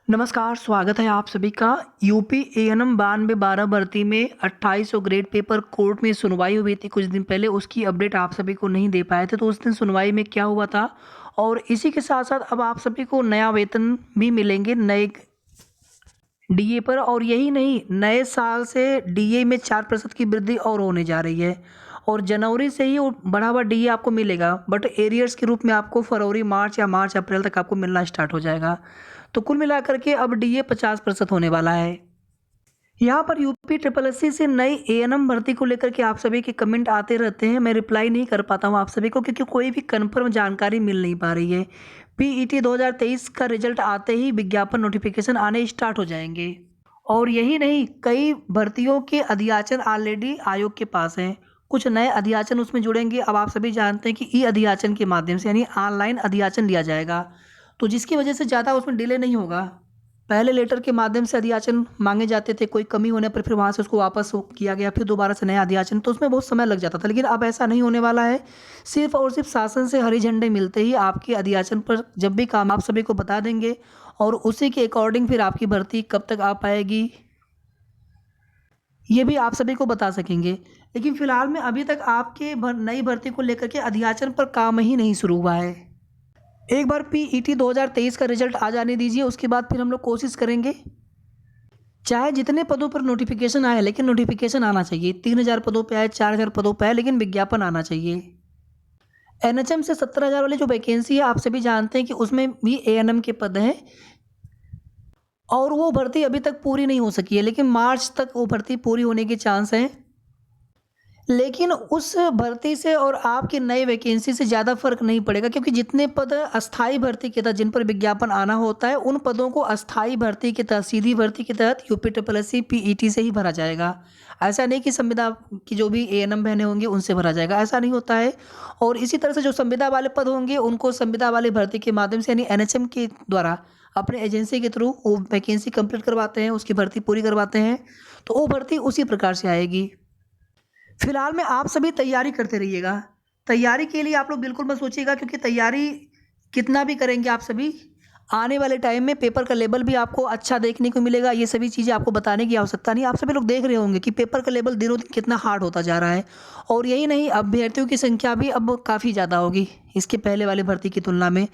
नमस्कार, स्वागत है आप सभी का। यूपी एएनएम 92-12 भर्ती में 2800 ग्रेड पेपर कोर्ट में सुनवाई हुई थी कुछ दिन पहले, उसकी अपडेट आप सभी को नहीं दे पाए थे। तो उस दिन सुनवाई में क्या हुआ था और इसी के साथ-साथ अब आप सभी को नया वेतन भी मिलेंगे नए डीए पर। और यही नहीं, नए साल से डीए में 4% की वृद्धि और होने जा रही है और जनवरी से ही वो बढ़ा हुआ डीए आपको मिलेगा, बट एरियर्स के रूप में आपको फरवरी मार्च या मार्च अप्रैल तक आपको मिलना स्टार्ट हो जाएगा। तो कुल मिलाकर के अब डीए 50% होने वाला है। यहाँ पर यूपी ट्रिपल एससी से नई एएनएम भर्ती को लेकर के आप सभी के कमेंट आते रहते हैं। मैं रिप्लाई नहीं कर पाता हूँ आप सभी को, क्योंकि कोई भी कन्फर्म जानकारी मिल नहीं पा रही है। पीईटी 2023 का रिजल्ट आते ही विज्ञापन नोटिफिकेशन आने स्टार्ट हो जाएंगे। और यही नहीं, कई भर्तियों के अध्याचन ऑलरेडी आयोग के पास हैं। कुछ नए अध्याचन उसमें जुड़ेंगे। अब आप सभी जानते हैं कि ई अध्याचन के माध्यम से यानी ऑनलाइन अध्याचन लिया जाएगा, तो जिसकी वजह से ज़्यादा उसमें डिले नहीं होगा। पहले लेटर के माध्यम से अध्याचन मांगे जाते थे, कोई कमी होने पर फिर वहाँ से उसको वापस किया गया, फिर दोबारा से नया अध्याचन, तो उसमें बहुत समय लग जाता था। लेकिन अब ऐसा नहीं होने वाला है। सिर्फ और सिर्फ शासन से हरी झंडे मिलते ही आपके अध्याचन पर जब भी काम आप सभी को बता देंगे और उसी के अकॉर्डिंग फिर आपकी भर्ती कब तक आ पाएगी ये भी आप सभी को बता सकेंगे। लेकिन फिलहाल में अभी तक आपके नई भर्ती को लेकर के अध्याचन पर काम ही नहीं शुरू हुआ है। एक बार पीईटी 2023 का रिजल्ट आ जाने दीजिए, उसके बाद फिर हम लोग कोशिश करेंगे। चाहे जितने पदों पर नोटिफिकेशन आए, लेकिन नोटिफिकेशन आना चाहिए। 3000 पदों पे आए, 4000 पदों पे आए, लेकिन विज्ञापन आना चाहिए। एनएचएम से 17,000 वाली जो वैकेंसी है, आप सभी जानते हैं कि उसमें भी एएनएम के पद हैं और वो भर्ती अभी तक पूरी नहीं हो सकी है, लेकिन मार्च तक वो भर्ती पूरी होने के चांस हैं। लेकिन उस भर्ती से और आपकी नई वैकेंसी से ज़्यादा फर्क नहीं पड़ेगा, क्योंकि जितने पद अस्थाई भर्ती के तहत जिन पर विज्ञापन आना होता है, उन पदों को अस्थाई भर्ती के तहत, सीधी भर्ती के तहत यूपी ट्रिपल एससी पीईटी से ही भरा जाएगा। ऐसा नहीं कि संविदा की जो भी एएनएम बहनें होंगी उनसे भरा जाएगा, ऐसा नहीं होता है। और इसी तरह से जो संविदा वाले पद होंगे उनको संविदा वाली भर्ती के माध्यम से यानी एनएचएम के द्वारा अपने एजेंसी के थ्रू वो वैकेंसी कंप्लीट करवाते हैं, उसकी भर्ती पूरी करवाते हैं, तो वो भर्ती उसी प्रकार से आएगी। फिलहाल में आप सभी तैयारी करते रहिएगा। तैयारी के लिए आप लोग बिल्कुल मत सोचिएगा, क्योंकि तैयारी कितना भी करेंगे आप सभी, आने वाले टाइम में पेपर का लेवल भी आपको अच्छा देखने को मिलेगा। ये सभी चीज़ें आपको बताने की आवश्यकता नहीं। आप सभी लोग देख रहे होंगे कि पेपर का लेवल दिनों दिन कितना हार्ड होता जा रहा है। और यही नहीं, अभ्यर्थियों की संख्या भी अब काफ़ी ज़्यादा होगी इसके पहले वाली भर्ती की तुलना में।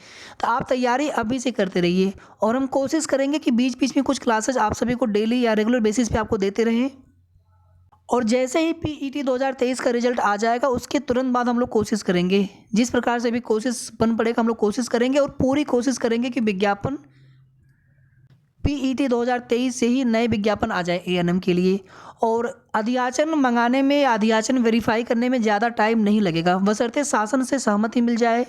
तो आप तैयारी अभी से करते रहिए और हम कोशिश करेंगे कि बीच बीच में कुछ क्लासेज आप सभी को डेली या रेगुलर बेसिस पे आपको देते रहें। और जैसे ही पीईटी 2023 का रिजल्ट आ जाएगा, उसके तुरंत बाद हम लोग कोशिश करेंगे, जिस प्रकार से भी कोशिश बन पड़ेगा हम लोग कोशिश करेंगे और पूरी कोशिश करेंगे कि विज्ञापन पीईटी 2023 से ही नए विज्ञापन आ जाए एएनएम के लिए। और अध्याचन मंगाने में या अध्याचन वेरीफाई करने में ज़्यादा टाइम नहीं लगेगा, बशर्ते शासन से सहमति मिल जाए।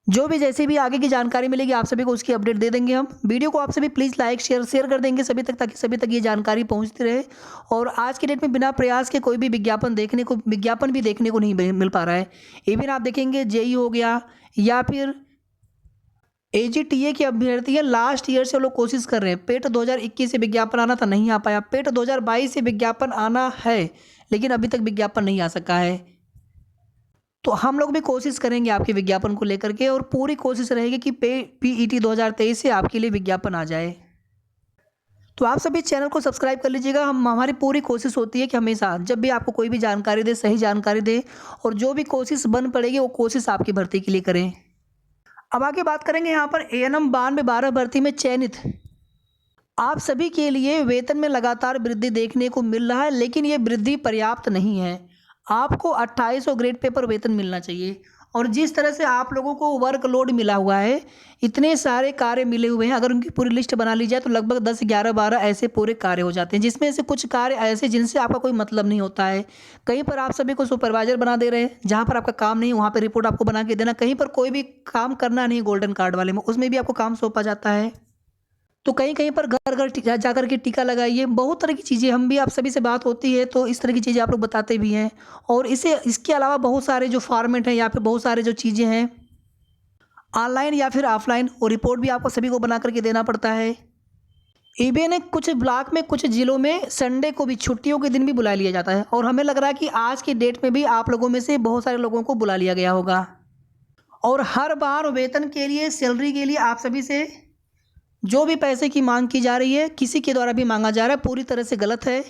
जो भी जैसे भी आगे की जानकारी मिलेगी आप सभी को उसकी अपडेट दे देंगे हम। वीडियो को आप सभी प्लीज़ लाइक शेयर कर देंगे सभी तक, ताकि सभी तक ये जानकारी पहुंचती रहे। और आज की डेट में बिना प्रयास के कोई भी विज्ञापन भी देखने को नहीं मिल पा रहा है। इवन आप देखेंगे जेई हो गया या फिर एजीटीए के अभ्यर्थी लास्ट ईयर से वो लोग कोशिश कर रहे हैं। पेट 2021 से विज्ञापन आना था, नहीं आ पाया। पेट 2022 से विज्ञापन आना है, लेकिन अभी तक विज्ञापन नहीं आ सका है। तो हम लोग भी कोशिश करेंगे आपके विज्ञापन को लेकर के, और पूरी कोशिश रहेगी कि पीईटी 2023 से आपके लिए विज्ञापन आ जाए। तो आप सभी चैनल को सब्सक्राइब कर लीजिएगा। हमारी पूरी कोशिश होती है कि हमेशा जब भी आपको कोई भी जानकारी दे, सही जानकारी दे, और जो भी कोशिश बन पड़ेगी वो कोशिश आपकी भर्ती के लिए करें। अब आगे बात करेंगे यहाँ पर एएनएम 92-12 भर्ती में चयनित आप सभी के लिए वेतन में लगातार वृद्धि देखने को मिल रहा है, लेकिन ये वृद्धि पर्याप्त नहीं है। आपको 2800 ग्रेड पेपर वेतन मिलना चाहिए। और जिस तरह से आप लोगों को वर्कलोड मिला हुआ है, इतने सारे कार्य मिले हुए हैं, अगर उनकी पूरी लिस्ट बना ली जाए तो लगभग 10, 11, 12 ऐसे पूरे कार्य हो जाते हैं, जिसमें से कुछ कार्य ऐसे जिनसे आपका कोई मतलब नहीं होता है। कहीं पर आप सभी को सुपरवाइजर बना दे रहे हैं, जहाँ पर आपका काम नहीं है वहाँ पर रिपोर्ट आपको बना के देना। कहीं पर कोई भी काम करना नहीं, गोल्डन कार्ड वाले में उसमें भी आपको काम सौंपा जाता है। तो कहीं कहीं पर घर घर जा कर के टीका लगाइए। बहुत तरह की चीज़ें हम भी आप सभी से बात होती है तो इस तरह की चीज़ें आप लोग बताते भी हैं। और इसके अलावा बहुत सारे जो फॉर्मेट हैं या फिर बहुत सारे जो चीज़ें हैं ऑनलाइन या फिर ऑफलाइन, वो रिपोर्ट भी आपको सभी को बना करके देना पड़ता है। इवन कुछ ब्लॉक में, कुछ ज़िलों में संडे को भी, छुट्टियों के दिन भी बुला लिया जाता है। और हमें लग रहा है कि आज की डेट में भी आप लोगों में से बहुत सारे लोगों को बुला लिया गया होगा। और हर बार वेतन के लिए, सैलरी के लिए आप सभी से जो भी पैसे की मांग की जा रही है, किसी के द्वारा भी मांगा जा रहा है, पूरी तरह से गलत है।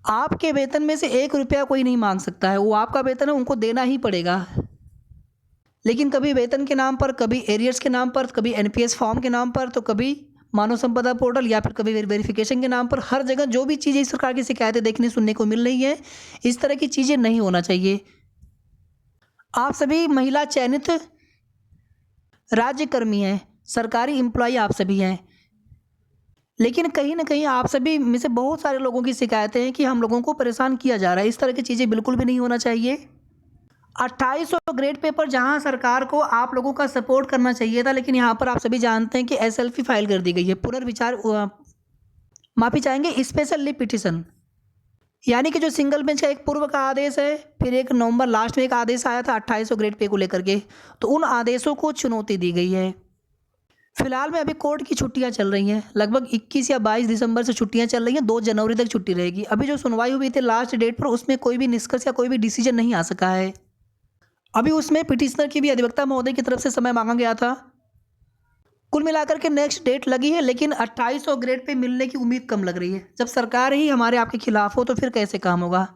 आपके वेतन में से 1 रुपया कोई नहीं मांग सकता है, वो आपका वेतन है, उनको देना ही पड़ेगा। लेकिन कभी वेतन के नाम पर, कभी एरियर्स के नाम पर, कभी एनपीएस फॉर्म के नाम पर, तो कभी मानव संपदा पोर्टल या फिर कभी वेरिफिकेशन के नाम पर, हर जगह जो भी चीज़ें इस प्रकार की शिकायतें देखने सुनने को मिल रही है, इस तरह की चीज़ें नहीं होना चाहिए। आप सभी महिला चयनित राज्यकर्मी हैं, सरकारी एम्प्लॉय आप सभी हैं, लेकिन कहीं ना कहीं आप सभी में से बहुत सारे लोगों की शिकायतें हैं कि हम लोगों को परेशान किया जा रहा है। इस तरह की चीज़ें बिल्कुल भी नहीं होना चाहिए। 2800 ग्रेड पेपर जहां सरकार को आप लोगों का सपोर्ट करना चाहिए था, लेकिन यहां पर आप सभी जानते हैं कि एसएलपी फाइल कर दी गई है, पुनर्विचार माफी चाहेंगे, स्पेशल लीव पिटिशन, यानी कि जो सिंगल बेंच का एक पूर्व का आदेश है, फिर एक नवंबर लास्ट में एक आदेश आया था 2800 ग्रेड पे को लेकर के, तो उन आदेशों को चुनौती दी गई है। फिलहाल में अभी कोर्ट की छुट्टियां चल रही हैं, लगभग 21 या 22 दिसंबर से छुट्टियां चल रही हैं, 2 जनवरी तक छुट्टी रहेगी। अभी जो सुनवाई हुई थी लास्ट डेट पर, उसमें कोई भी निष्कर्ष या कोई भी डिसीजन नहीं आ सका है। अभी उसमें पिटिशनर की भी अधिवक्ता महोदय की तरफ से समय मांगा गया था। कुल मिलाकर के नेक्स्ट डेट लगी है, लेकिन 2800 ग्रेड पे मिलने की उम्मीद कम लग रही है। जब सरकार ही हमारे आपके खिलाफ हो तो फिर कैसे काम होगा।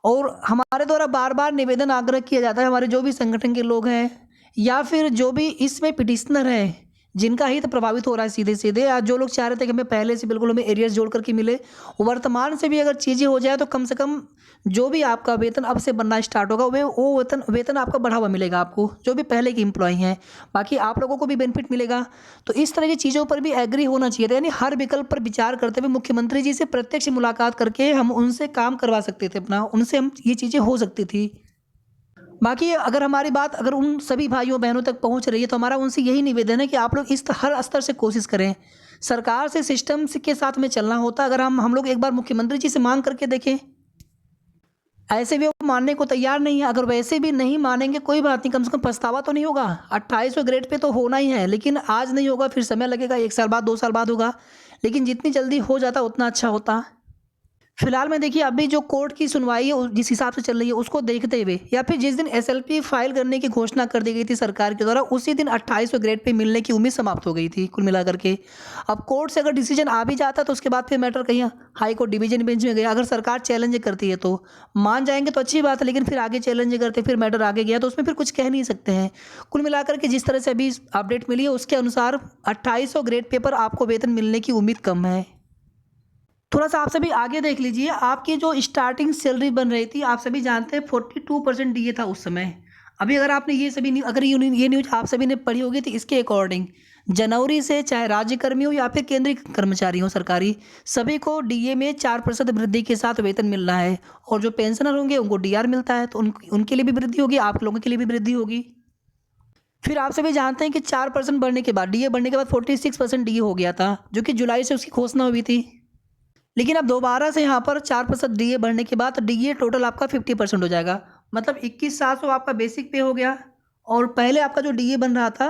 और हमारे द्वारा बार बार निवेदन आग्रह किया जाता है, हमारे जो भी संगठन के लोग हैं या फिर जो भी इसमें पिटिशनर हैं जिनका हित प्रभावित हो रहा है सीधे सीधे, या जो लोग चाह रहे थे कि हमें पहले से बिल्कुल हमें एरियर्स जोड़ करके मिले, वर्तमान से भी अगर चीज़ें हो जाए तो कम से कम जो भी आपका वेतन अब से बनना स्टार्ट होगा वो वेतन आपका बढ़ा हुआ मिलेगा आपको, जो भी पहले के एम्प्लॉय हैं। बाकी आप लोगों को भी बेनिफिट मिलेगा। तो इस तरह की चीज़ों पर भी एग्री होना चाहिए था, यानी हर विकल्प पर विचार करते हुए मुख्यमंत्री जी से प्रत्यक्ष मुलाकात करके हम उनसे काम करवा सकते थे अपना, उनसे हम ये चीज़ें हो सकती थी। बाकी अगर हमारी बात अगर उन सभी भाइयों बहनों तक पहुंच रही है तो हमारा उनसे यही निवेदन है कि आप लोग इस हर स्तर से कोशिश करें। सरकार से सिस्टम के साथ में चलना होता। अगर हम लोग एक बार मुख्यमंत्री जी से मांग करके देखें, ऐसे भी वो मानने को तैयार नहीं है। अगर वैसे भी नहीं मानेंगे कोई बात नहीं, कम से कम पछतावा तो नहीं होगा। 2800 ग्रेड पे तो होना ही है, लेकिन आज नहीं होगा, फिर समय लगेगा, 1 साल बाद 2 साल बाद होगा, लेकिन जितनी जल्दी हो जाता उतना अच्छा होता। फिलहाल में देखिए अभी जो कोर्ट की सुनवाई है जिस हिसाब से चल रही है उसको देखते हुए, या फिर जिस दिन एसएलपी फाइल करने की घोषणा कर दी गई थी सरकार के द्वारा, उसी दिन 2800 ग्रेड पे मिलने की उम्मीद समाप्त हो गई थी कुल मिलाकर के। अब कोर्ट से अगर डिसीजन आ भी जाता तो उसके बाद फिर मैटर कहीं हाई कोर्ट डिवीजन बेंच में गया। अगर सरकार चैलेंज करती है तो मान जाएंगे तो अच्छी बात है, लेकिन फिर आगे चैलेंज करते फिर मैटर आगे गया तो उसमें फिर कुछ कह नहीं सकते हैं। कुल मिलाकर के जिस तरह से अभी अपडेट मिली है उसके अनुसार 2800 ग्रेड पे पर आपको वेतन मिलने की उम्मीद कम है। थोड़ा सा आप सभी आगे देख लीजिए, आपकी जो स्टार्टिंग सैलरी बन रही थी, आप सभी जानते हैं 42% डीए था उस समय। अभी अगर आपने ये सभी अगर ये न्यूज आप सभी ने पढ़ी होगी तो इसके अकॉर्डिंग जनवरी से चाहे राज्य कर्मी हो या फिर केंद्रीय कर्मचारी हो सरकारी, सभी को डीए में 4% वृद्धि के साथ वेतन मिल रहा है। और जो पेंशनर होंगे उनको डीआर मिलता है, तो उनके लिए भी वृद्धि होगी, आप लोगों के लिए भी वृद्धि होगी। फिर आप सभी जानते हैं कि 4% बढ़ने के बाद, डीए बढ़ने के बाद 46% डीए हो गया था, जो कि जुलाई से उसकी घोषणा हुई थी। लेकिन अब दोबारा से यहाँ पर 4% डीए बढ़ने के बाद डीए टोटल आपका 50% हो जाएगा, मतलब 21,700 आपका बेसिक पे हो गया। और पहले आपका जो डीए बन रहा था